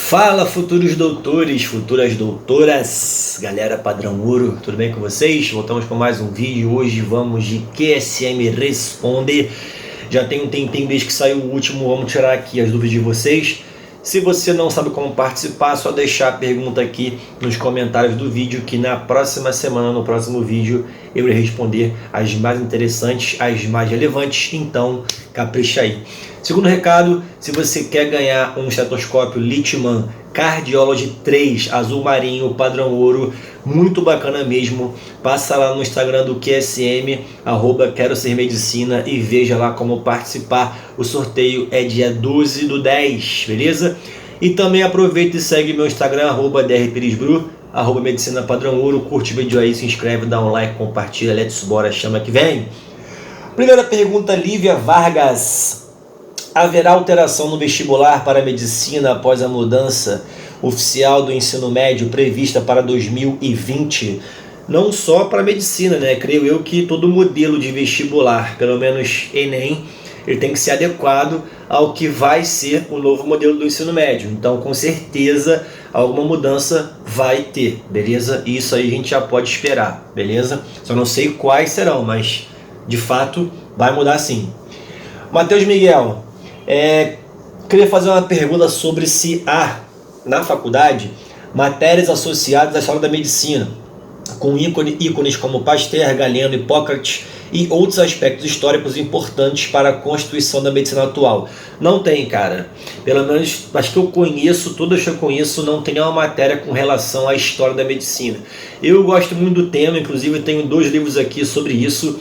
Fala, futuros doutores, futuras doutoras, galera padrão ouro, tudo bem com vocês? Voltamos com mais um vídeo. Hoje vamos de QSM Responde. Já tem um tempinho desde que saiu o último, vamos tirar aqui as dúvidas de vocês. Se você não sabe como participar, é só deixar a pergunta aqui nos comentários do vídeo, que na próxima semana, no próximo vídeo, eu irei responder as mais interessantes, as mais relevantes, então capricha aí. Segundo recado, se você quer ganhar um estetoscópio Litman Cardiology 3 azul marinho padrão ouro, muito bacana mesmo, passa lá no Instagram do QSM, @quero ser medicina, e veja lá como participar. O sorteio é dia 12/10, beleza? E também aproveita e segue meu Instagram, @drperisbru, @medicina padrão ouro, curte o vídeo aí, se inscreve, dá um like, compartilha, let's bora, chama que vem. Primeira pergunta, Lívia Vargas: haverá alteração no vestibular para medicina após a mudança oficial do ensino médio prevista para 2020? Não só para medicina, né? Creio eu que todo modelo de vestibular, pelo menos Enem, ele tem que ser adequado ao que vai ser o novo modelo do ensino médio. Então, com certeza, alguma mudança vai ter, beleza? Isso aí a gente já pode esperar, beleza? Só não sei quais serão, mas de fato vai mudar sim. Matheus Miguel: queria fazer uma pergunta sobre se há, na faculdade, matérias associadas à história da medicina, com ícones como Pasteur, Galeno, Hipócrates e outros aspectos históricos importantes para a constituição da medicina atual. Não tem, cara. Pelo menos, acho que eu conheço, todas que eu conheço, não tem uma matéria com relação à história da medicina. Eu gosto muito do tema, inclusive tenho 2 livros aqui sobre isso.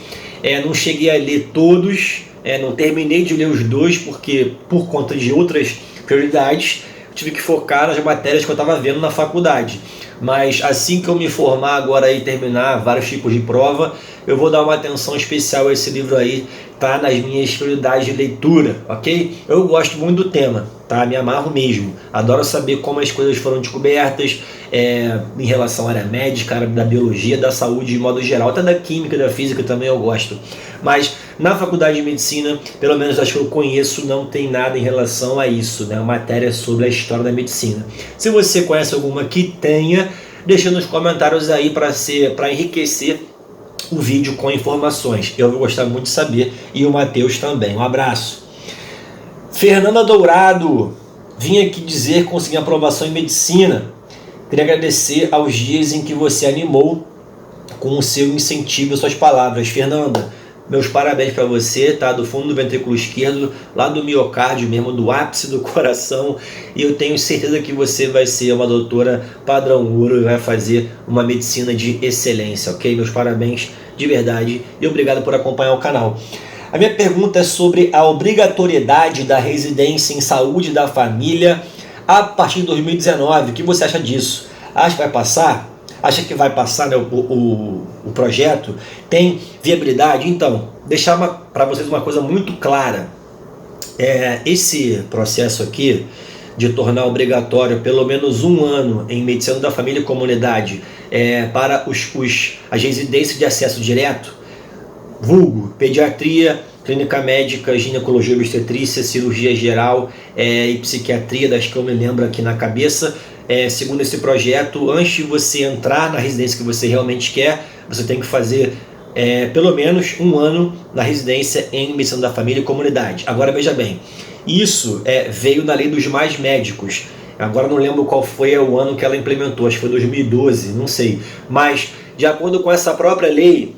Não cheguei a ler todos, não terminei de ler os 2, porque por conta de outras prioridades tive que focar nas matérias que eu estava vendo na faculdade. Mas assim que eu me formar agora e terminar vários tipos de prova, eu vou dar uma atenção especial a esse livro aí, tá nas minhas prioridades de leitura, ok? Eu gosto muito do tema, tá? Me amarro mesmo. Adoro saber como as coisas foram descobertas, em relação à área médica, da biologia, da saúde de modo geral, até da química, da física também eu gosto. Mas na faculdade de medicina, pelo menos acho que eu conheço, não tem nada em relação a isso, né? Uma matéria sobre a história da medicina. Se você conhece alguma que tenha, deixa nos comentários aí para enriquecer o vídeo com informações. Eu vou gostar muito de saber, e o Matheus também. Um abraço. Fernanda Dourado: vim aqui dizer que consegui aprovação em medicina. Queria agradecer aos dias em que você animou com o seu incentivo e suas palavras. Fernanda, meus parabéns para você, tá? Do fundo do ventrículo esquerdo, lá do miocárdio mesmo, do ápice do coração, e eu tenho certeza que você vai ser uma doutora padrão ouro e vai fazer uma medicina de excelência, ok? Meus parabéns de verdade e obrigado por acompanhar o canal. A minha pergunta é sobre a obrigatoriedade da residência em saúde da família a partir de 2019. O que você acha disso? Acha que vai passar? Acha que vai passar, né, o projeto? Tem viabilidade? Então, deixar para vocês uma coisa muito clara. Esse processo aqui de tornar obrigatório pelo menos 1 ano em medicina da família e comunidade para as residências de acesso direto, vulgo pediatria, clínica médica, ginecologia, obstetrícia, cirurgia geral e psiquiatria, das que eu me lembro aqui na cabeça. Segundo esse projeto, antes de você entrar na residência que você realmente quer, você tem que fazer pelo menos 1 ano na residência em medicina da família e comunidade. Agora veja bem, isso veio na lei dos mais médicos. Agora não lembro qual foi o ano que ela implementou, acho que foi 2012, não sei. Mas de acordo com essa própria lei,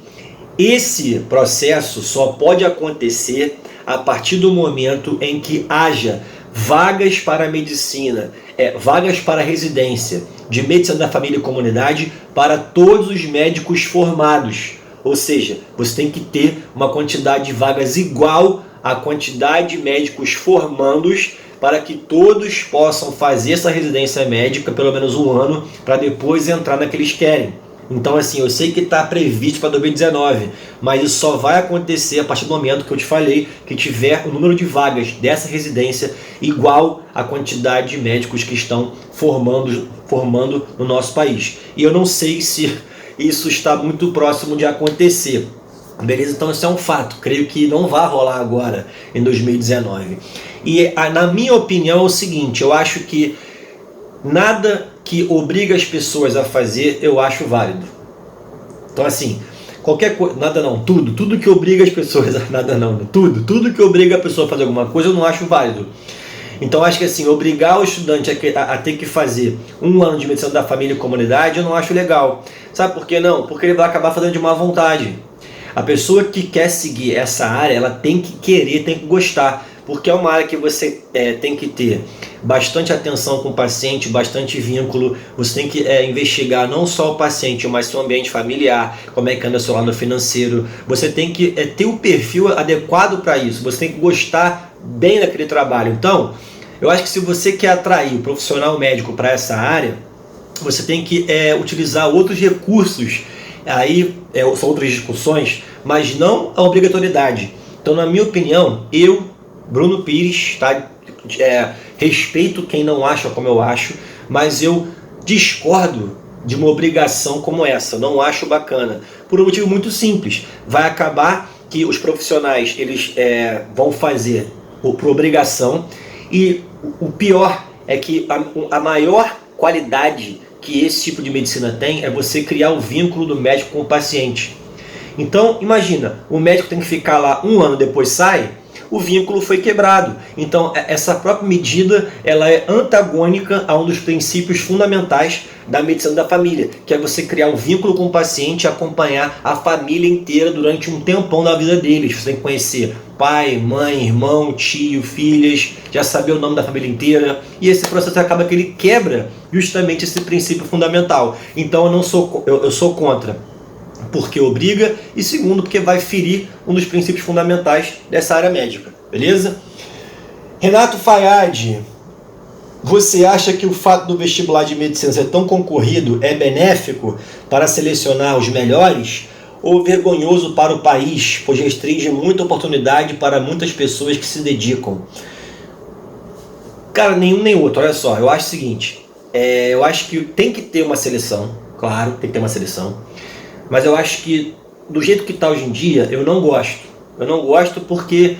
esse processo só pode acontecer a partir do momento em que haja vagas para medicina, vagas para residência de medicina da família e comunidade para todos os médicos formados. Ou seja, você tem que ter uma quantidade de vagas igual à quantidade de médicos formandos para que todos possam fazer essa residência médica pelo menos 1 ano para depois entrar na que eles querem. Então, assim, eu sei que está previsto para 2019, mas isso só vai acontecer a partir do momento que eu te falei que tiver o número de vagas dessa residência igual à quantidade de médicos que estão formando no nosso país. E eu não sei se isso está muito próximo de acontecer. Beleza? Então isso é um fato. Creio que não vai rolar agora em 2019. E na minha opinião é o seguinte: eu acho que nada que obriga as pessoas a fazer eu acho válido. Então assim, qualquer coisa, nada não, tudo que obriga as pessoas a, nada não, tudo que obriga a pessoa a fazer alguma coisa eu não acho válido. Então acho que assim, obrigar o estudante a ter que fazer 1 ano de medicina da família e comunidade eu não acho legal. Sabe por que não? Porque ele vai acabar fazendo de má vontade. A pessoa que quer seguir essa área, ela tem que querer, tem que gostar, porque é uma área que você tem que ter bastante atenção com o paciente, bastante vínculo, você tem que investigar não só o paciente, mas seu ambiente familiar, como é que anda o seu lado financeiro, você tem que ter o perfil adequado para isso, você tem que gostar bem daquele trabalho. Então, eu acho que se você quer atrair o profissional médico para essa área, você tem que utilizar outros recursos. Aí são outras discussões, mas não a obrigatoriedade. Então, na minha opinião, eu, Bruno Pires, tá? Respeito quem não acha como eu acho, mas eu discordo de uma obrigação como essa. Não acho bacana. Por um motivo muito simples. Vai acabar que os profissionais eles vão fazer por obrigação, e o pior é que a maior qualidade que esse tipo de medicina tem é você criar o vínculo do médico com o paciente. Então, imagina, o médico tem que ficar lá 1 ano, depois sai, o vínculo foi quebrado. Então, essa própria medida ela é antagônica a um dos princípios fundamentais da medicina da família, que é você criar um vínculo com o paciente e acompanhar a família inteira durante um tempão da vida deles. Você tem que conhecer pai, mãe, irmão, tio, filhas, já saber o nome da família inteira, e esse processo acaba que ele quebra justamente esse princípio fundamental. Então eu sou contra, porque obriga, e segundo, porque vai ferir um dos princípios fundamentais dessa área médica, beleza? Renato Fayad, você acha que o fato do vestibular de medicina ser tão concorrido é benéfico para selecionar os melhores, ou vergonhoso para o país, pois restringe muita oportunidade para muitas pessoas que se dedicam? Cara, nenhum nem outro. Olha só, eu acho o seguinte, eu acho que tem que ter uma seleção, claro, tem que ter uma seleção, mas eu acho que do jeito que está hoje em dia, eu não gosto. Eu não gosto porque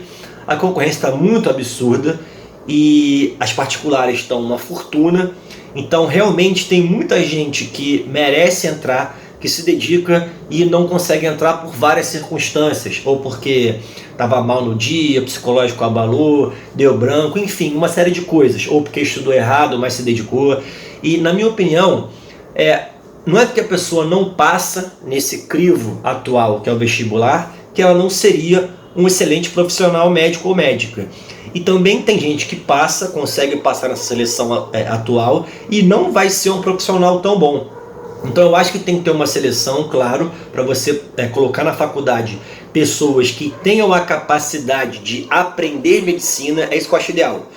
a concorrência está muito absurda e as particulares estão uma fortuna. Então realmente tem muita gente que merece entrar, que se dedica e não consegue entrar por várias circunstâncias, ou porque estava mal no dia, psicológico abalou, deu branco, enfim, uma série de coisas, ou porque estudou errado, mas se dedicou. E na minha opinião, não é porque a pessoa não passa nesse crivo atual, que é o vestibular, que ela não seria um excelente profissional médico ou médica. E também tem gente que passa, consegue passar nessa seleção atual e não vai ser um profissional tão bom. Então eu acho que tem que ter uma seleção, claro, para você colocar na faculdade pessoas que tenham a capacidade de aprender medicina. É isso que eu acho ideal.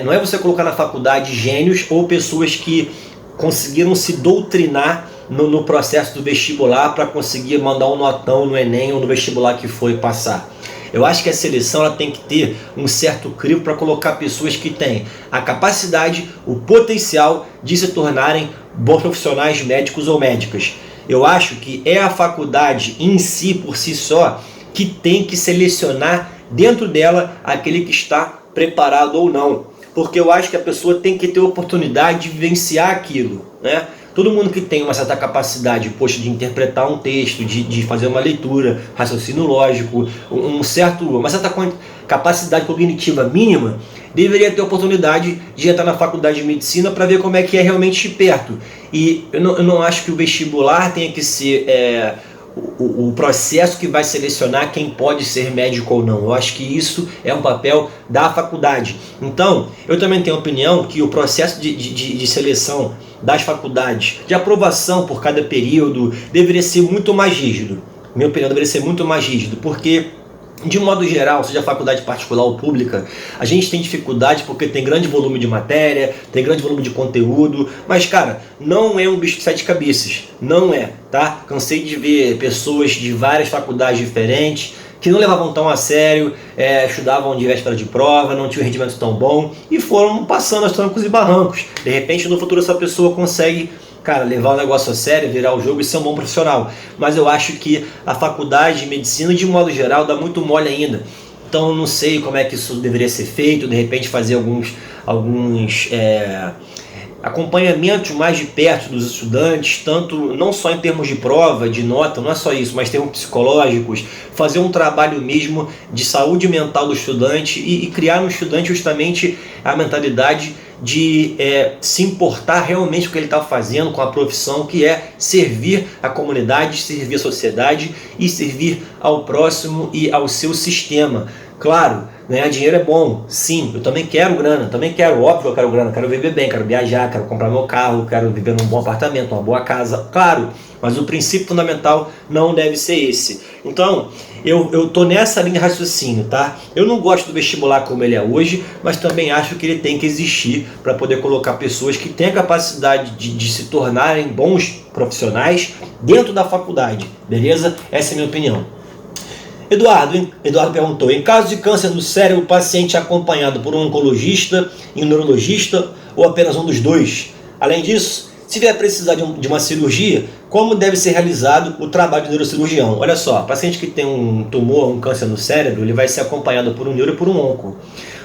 Não é você colocar na faculdade gênios ou pessoas que conseguiram se doutrinar no processo do vestibular para conseguir mandar um notão no Enem ou no vestibular que foi passar. Eu acho que a seleção ela tem que ter um certo crivo para colocar pessoas que têm a capacidade, o potencial de se tornarem bons profissionais médicos ou médicas. Eu acho que é a faculdade em si, por si só, que tem que selecionar dentro dela aquele que está preparado ou não. Porque eu acho que a pessoa tem que ter oportunidade de vivenciar aquilo, né? Todo mundo que tem uma certa capacidade, de interpretar um texto, de fazer uma leitura, raciocínio lógico, uma certa capacidade cognitiva mínima, deveria ter a oportunidade de entrar na faculdade de medicina para ver como é que é realmente perto. E eu não acho que o vestibular tenha que ser o processo que vai selecionar quem pode ser médico ou não. Eu acho que isso é um papel da faculdade. Então, eu também tenho a opinião que o processo de seleção das faculdades, de aprovação por cada período, deveria ser muito mais rígido. Minha opinião, deveria ser muito mais rígido, porque de um modo geral, seja faculdade particular ou pública, a gente tem dificuldade porque tem grande volume de matéria, tem grande volume de conteúdo, mas cara, não é um bicho de 7 cabeças, não é, tá? Cansei de ver pessoas de várias faculdades diferentes que não levavam tão a sério, estudavam de véspera de prova, não tinham um rendimento tão bom e foram passando aos trancos e barrancos. De repente, no futuro, essa pessoa consegue, cara, levar o negócio a sério, virar o jogo e ser um bom profissional. Mas eu acho que a faculdade de medicina, de modo geral, dá muito mole ainda. Então eu não sei como é que isso deveria ser feito, de repente fazer acompanhamento mais de perto dos estudantes, tanto não só em termos de prova, de nota, não é só isso, mas termos psicológicos, fazer um trabalho mesmo de saúde mental do estudante e criar no estudante justamente a mentalidade de se importar realmente com o que ele está fazendo, com a profissão, que é servir a comunidade, servir a sociedade e servir ao próximo e ao seu sistema. Claro, ganhar dinheiro é bom, sim, eu também quero grana, óbvio eu quero grana, quero viver bem, quero viajar, quero comprar meu carro, quero viver num bom apartamento, uma boa casa, claro, mas o princípio fundamental não deve ser esse. Então, eu tô nessa linha de raciocínio, tá? Eu não gosto do vestibular como ele é hoje, mas também acho que ele tem que existir para poder colocar pessoas que têm a capacidade de se tornarem bons profissionais dentro da faculdade, beleza? Essa é a minha opinião. Eduardo perguntou: em caso de câncer no cérebro, o paciente é acompanhado por um oncologista e um neurologista ou apenas um dos dois? Além disso, se vier precisar de uma cirurgia, como deve ser realizado o trabalho do neurocirurgião? Olha só, paciente que tem um tumor, um câncer no cérebro, ele vai ser acompanhado por um neuro e por um onco.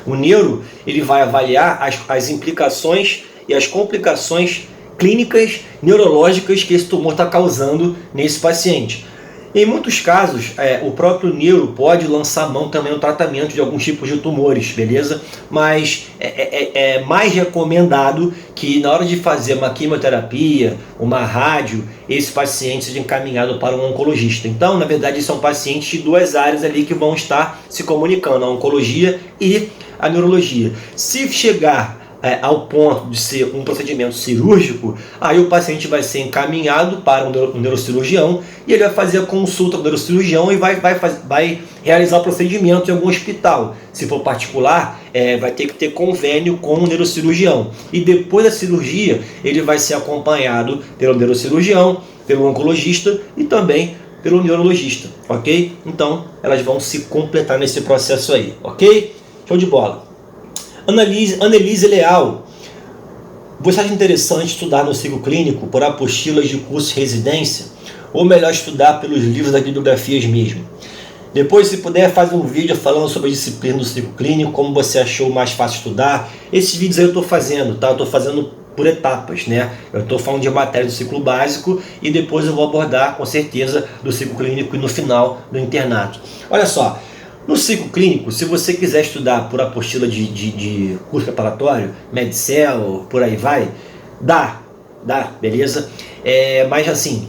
O neuro, ele vai avaliar as implicações e as complicações clínicas, neurológicas que esse tumor está causando nesse paciente. Em muitos casos, o próprio neuro pode lançar mão também no tratamento de alguns tipos de tumores, beleza? Mas é mais recomendado que na hora de fazer uma quimioterapia, uma rádio, esse paciente seja encaminhado para um oncologista. Então, na verdade, são pacientes de duas áreas ali que vão estar se comunicando, a oncologia e a neurologia. Se chegar ao ponto de ser um procedimento cirúrgico, aí o paciente vai ser encaminhado para um neurocirurgião e ele vai fazer a consulta com o neurocirurgião e vai realizar o procedimento em algum hospital. Se for particular, vai ter que ter convênio com o neurocirurgião. E depois da cirurgia, ele vai ser acompanhado pelo neurocirurgião, pelo oncologista e também pelo neurologista, ok? Então, elas vão se completar nesse processo aí, ok? Show de bola. Annelise Leal: você acha interessante estudar no ciclo clínico por apostilas de curso de residência ou melhor estudar pelos livros das bibliografias mesmo? Depois, se puder, faz um vídeo falando sobre a disciplina do ciclo clínico, como você achou mais fácil estudar. Esses vídeos aí eu estou fazendo, tá? Eu estou fazendo por etapas, né? Eu estou falando de matéria do ciclo básico e depois eu vou abordar com certeza do ciclo clínico e no final do internato. Olha só, no ciclo clínico, se você quiser estudar por apostila de curso preparatório, Medcel, por aí vai, dá, beleza? Mas assim,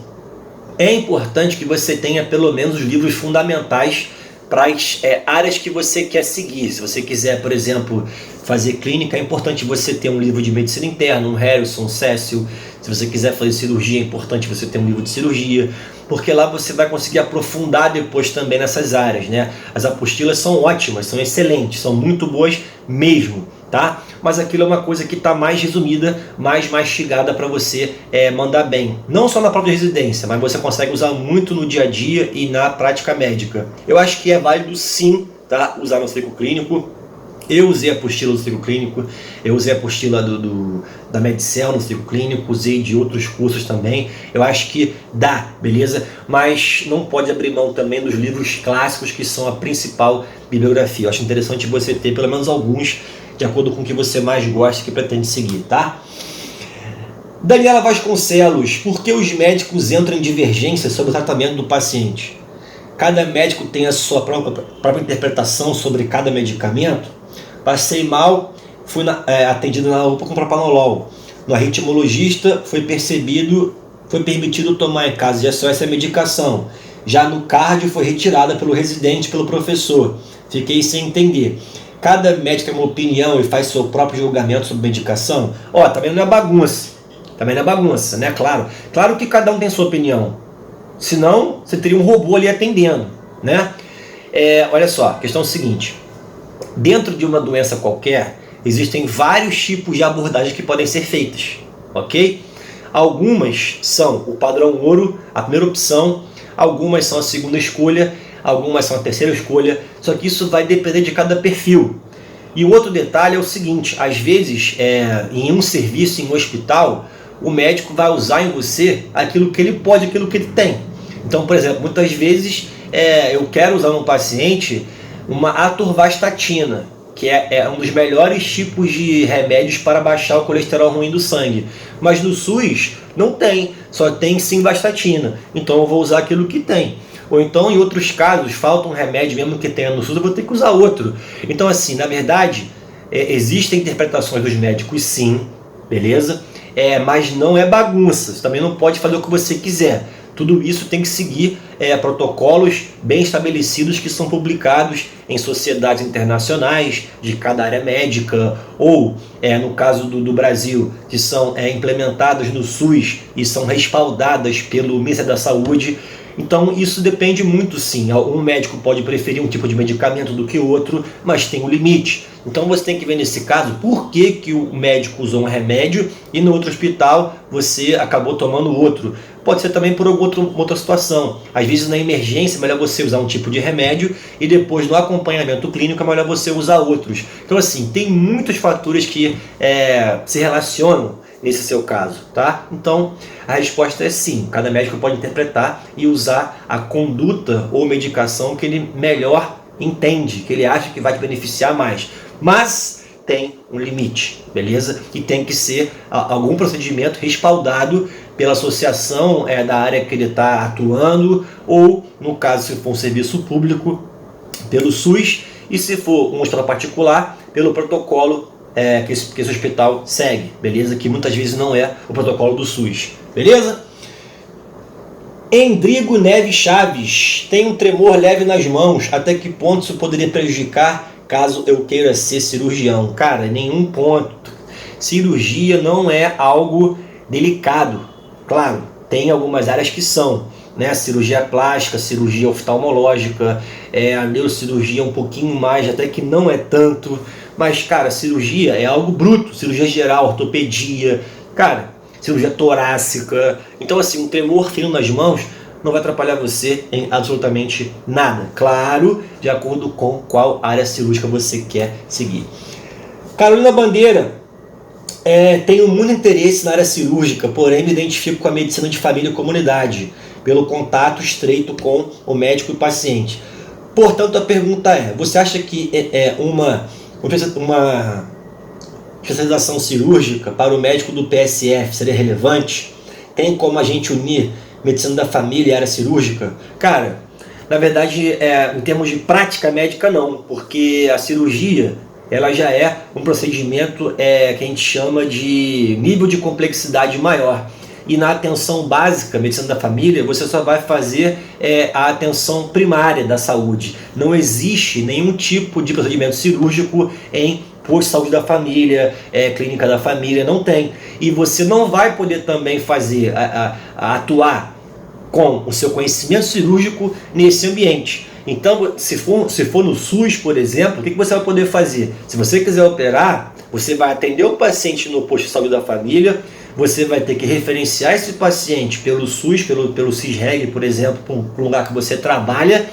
é importante que você tenha pelo menos os livros fundamentais para as áreas que você quer seguir. Se você quiser, por exemplo, fazer clínica, é importante você ter um livro de medicina interna, um Harrison, Cecil. Se você quiser fazer cirurgia, é importante você ter um livro de cirurgia, porque lá você vai conseguir aprofundar depois também nessas áreas, né? As apostilas são ótimas, são excelentes, são muito boas mesmo, tá? Mas aquilo é uma coisa que está mais resumida, mais mastigada para você mandar bem. Não só na própria residência, mas você consegue usar muito no dia a dia e na prática médica. Eu acho que é válido sim, tá? Usar no ciclo clínico. Eu usei a apostila do ciclo clínico, eu usei a apostila da Medcel no ciclo clínico, usei de outros cursos também. Eu acho que dá, beleza? Mas não pode abrir mão também dos livros clássicos que são a principal bibliografia. Eu acho interessante você ter pelo menos alguns de acordo com o que você mais gosta e que pretende seguir, tá? Daniela Vasconcelos: por que os médicos entram em divergência sobre o tratamento do paciente? Cada médico tem a sua própria interpretação sobre cada medicamento? Passei mal, fui atendido na UPA com propanolol. No arritmologista foi permitido tomar em casa de SOS a medicação. Já no cardio foi retirada pelo residente, pelo professor. Fiquei sem entender. Cada médico tem uma opinião e faz seu próprio julgamento sobre medicação. Também não é bagunça, né? Claro que cada um tem sua opinião. Senão, você teria um robô ali atendendo, né? Olha só, a questão é o seguinte. Dentro de uma doença qualquer, existem vários tipos de abordagens que podem ser feitas, ok? Algumas são o padrão ouro, a primeira opção, algumas são a segunda escolha, algumas são a terceira escolha, só que isso vai depender de cada perfil. E o outro detalhe é o seguinte: às vezes, em um serviço, em um hospital, o médico vai usar em você aquilo que ele pode, aquilo que ele tem. Então, por exemplo, muitas vezes eu quero usar no paciente uma atorvastatina, que é um dos melhores tipos de remédios para baixar o colesterol ruim do sangue. Mas no SUS não tem, só tem simvastatina. Então eu vou usar aquilo que tem. Ou então, em outros casos, falta um remédio mesmo que tenha no SUS, eu vou ter que usar outro. Então, assim, na verdade, existem interpretações dos médicos, sim, beleza? Mas não é bagunça. Você também não pode fazer o que você quiser. Tudo isso tem que seguir protocolos bem estabelecidos que são publicados em sociedades internacionais de cada área médica, ou, no caso do Brasil, que são implementados no SUS e são respaldadas pelo Ministério da Saúde. Então isso depende muito, sim. Um médico pode preferir um tipo de medicamento do que outro, mas tem um limite. Então você tem que ver nesse caso por que o médico usou um remédio e no outro hospital você acabou tomando outro. Pode ser também por alguma outra situação. Às vezes na emergência é melhor você usar um tipo de remédio e depois no acompanhamento clínico é melhor você usar outros. Então assim, tem muitos fatores que se relacionam nesse seu caso, tá? Então a resposta é sim, cada médico pode interpretar e usar a conduta ou medicação que ele melhor entende, que ele acha que vai te beneficiar mais, mas tem um limite, beleza? E tem que ser algum procedimento respaldado pela associação da área que ele está atuando, ou no caso se for um serviço público, pelo SUS, e se for um hospital particular, pelo protocolo que esse hospital segue, beleza? Que muitas vezes não é o protocolo do SUS, beleza? Endrigo Neves Chaves, tem um tremor leve nas mãos, até que ponto isso poderia prejudicar caso eu queira ser cirurgião? Cara, nenhum ponto. Cirurgia não é algo delicado, claro, tem algumas áreas que são, né? Cirurgia plástica, cirurgia oftalmológica, a neurocirurgia um pouquinho mais, até que não é tanto. Mas, cara, cirurgia é algo bruto, cirurgia geral, ortopedia, cara, cirurgia torácica. Então, assim, um tremor fino nas mãos não vai atrapalhar você em absolutamente nada. Claro, de acordo com qual área cirúrgica você quer seguir. Carolina Bandeira, tenho muito interesse na área cirúrgica, porém me identifico com a medicina de família e comunidade, pelo contato estreito com o médico e o paciente. Portanto, a pergunta é, você acha que uma especialização cirúrgica para o médico do PSF seria relevante? Tem como a gente unir medicina da família e área cirúrgica? Cara, na verdade, em termos de prática médica, não, porque a cirurgia ela já é um procedimento que a gente chama de nível de complexidade maior. E na atenção básica, medicina da família, você só vai fazer a atenção primária da saúde. Não existe nenhum tipo de procedimento cirúrgico em posto de saúde da família, clínica da família, não tem. E você não vai poder também fazer, atuar com o seu conhecimento cirúrgico nesse ambiente. Então, se for no SUS, por exemplo, o que você vai poder fazer? Se você quiser operar, você vai atender o paciente no posto de saúde da família, você vai ter que referenciar esse paciente pelo SUS, pelo CISREG, por exemplo, para um lugar que você trabalha,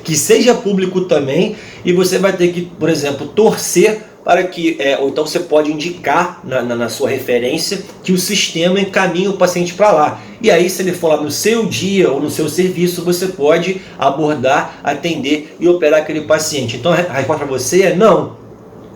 que seja público também, e você vai ter que, por exemplo, torcer para que, ou então você pode indicar na sua referência que o sistema encaminhe o paciente para lá. E aí, se ele for lá no seu dia ou no seu serviço, você pode abordar, atender e operar aquele paciente. Então a resposta para você é não.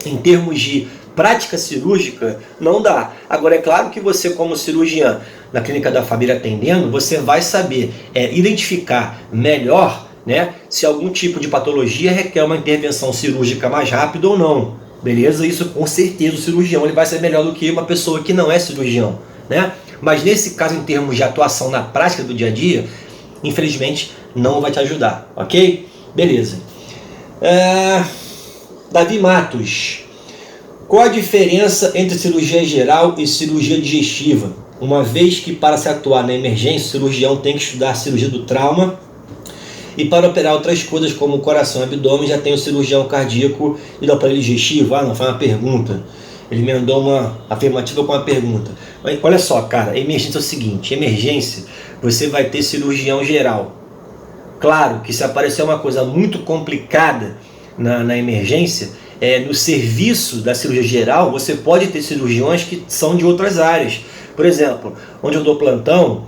Em termos de prática cirúrgica, não dá. Agora, é claro que você, como cirurgião, na clínica da família atendendo, você vai saber identificar melhor, né, se algum tipo de patologia requer uma intervenção cirúrgica mais rápida ou não. Beleza? Isso com certeza o cirurgião ele vai ser melhor do que uma pessoa que não é cirurgião, né? Mas nesse caso, em termos de atuação na prática do dia a dia, infelizmente não vai te ajudar, ok? Beleza. Davi Matos, qual a diferença entre cirurgia geral e cirurgia digestiva? Uma vez que para se atuar na emergência, o cirurgião tem que estudar a cirurgia do trauma, e para operar outras coisas como coração e abdômen já tem o cirurgião cardíaco e do aparelho digestivo. Não, foi uma pergunta. Ele emendou uma afirmativa com uma pergunta. Mas olha só, cara, emergência é o seguinte, emergência, você vai ter cirurgião geral. Claro que se aparecer uma coisa muito complicada na emergência, no serviço da cirurgia geral, você pode ter cirurgiões que são de outras áreas. Por exemplo, onde eu dou plantão,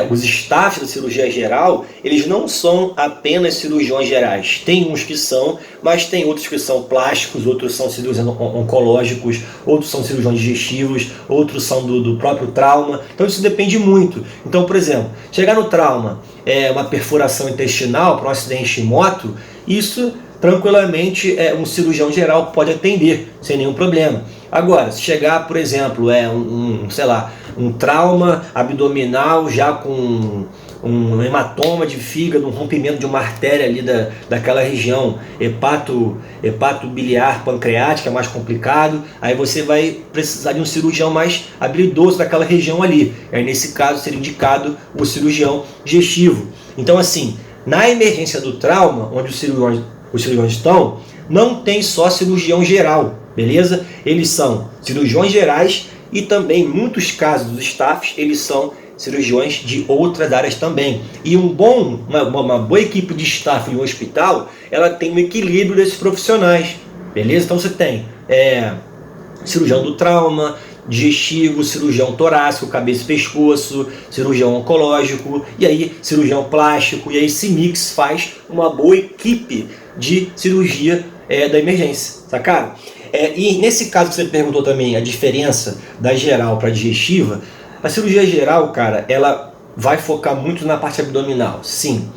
os staffs da cirurgia geral, eles não são apenas cirurgiões gerais. Tem uns que são, mas tem outros que são plásticos, outros são cirurgiões oncológicos, outros são cirurgiões digestivos, outros são do próprio trauma. Então isso depende muito. Então, por exemplo, chegar no trauma, uma perfuração intestinal para um acidente de moto, isso tranquilamente um cirurgião geral pode atender sem nenhum problema. Agora, se chegar, por exemplo, um trauma abdominal já com um hematoma de fígado, um rompimento de uma artéria ali daquela região, hepato biliar pancreático, é mais complicado, aí você vai precisar de um cirurgião mais habilidoso daquela região ali. Aí nesse caso seria indicado o cirurgião digestivo. Então assim, na emergência do trauma, onde os cirurgiões estão, não tem só cirurgião geral, beleza? Eles são cirurgiões gerais e também, em muitos casos dos staffs, eles são cirurgiões de outras áreas também. E uma boa equipe de staff em um hospital, ela tem um equilíbrio desses profissionais, beleza? Então você tem cirurgião do trauma, digestivo, cirurgião torácico, cabeça e pescoço, cirurgião oncológico, e aí cirurgião plástico, e aí esse mix faz uma boa equipe de cirurgia da emergência, sacaram? E nesse caso que você perguntou também, a diferença da geral para a digestiva, a cirurgia geral, cara, ela vai focar muito na parte abdominal, sim,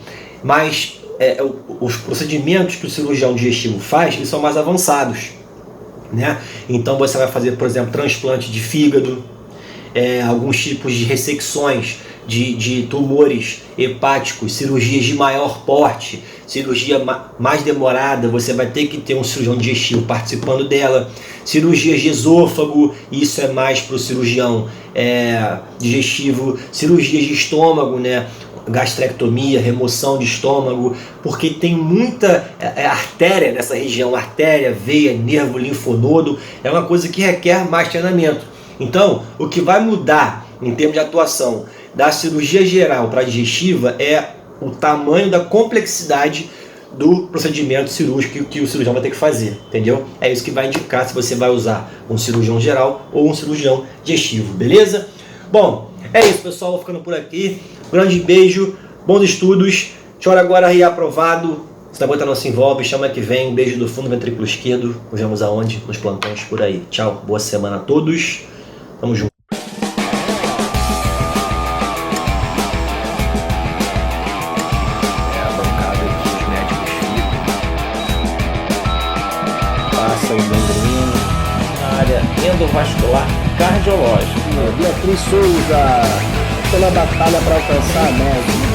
mas os procedimentos que o cirurgião digestivo faz, eles são mais avançados, né? Então você vai fazer, por exemplo, transplante de fígado, alguns tipos de ressecções de tumores hepáticos, cirurgias de maior porte, cirurgia mais demorada, você vai ter que ter um cirurgião digestivo participando dela, cirurgias de esôfago, isso é mais para o cirurgião digestivo, cirurgias de estômago, né? Gastrectomia, remoção de estômago, porque tem muita artéria nessa região, artéria, veia, nervo, linfonodo, é uma coisa que requer mais treinamento. Então, o que vai mudar em termos de atuação da cirurgia geral para a digestiva é o tamanho da complexidade do procedimento cirúrgico que o cirurgião vai ter que fazer, entendeu? É isso que vai indicar se você vai usar um cirurgião geral ou um cirurgião digestivo, beleza? Bom, é isso, pessoal, vou ficando por aqui. Grande beijo, bons estudos. Chora agora aí, aprovado. Se da boita não se envolve, chama que vem. Beijo do fundo ventrículo esquerdo. Nos vemos aonde? Nos plantões por aí. Tchau, boa semana a todos. Tamo junto. A bancada que os médicos ficam. Passa o gangrena na área endovascular cardiológica. Beatriz Souza, pela batalha para alcançar a média.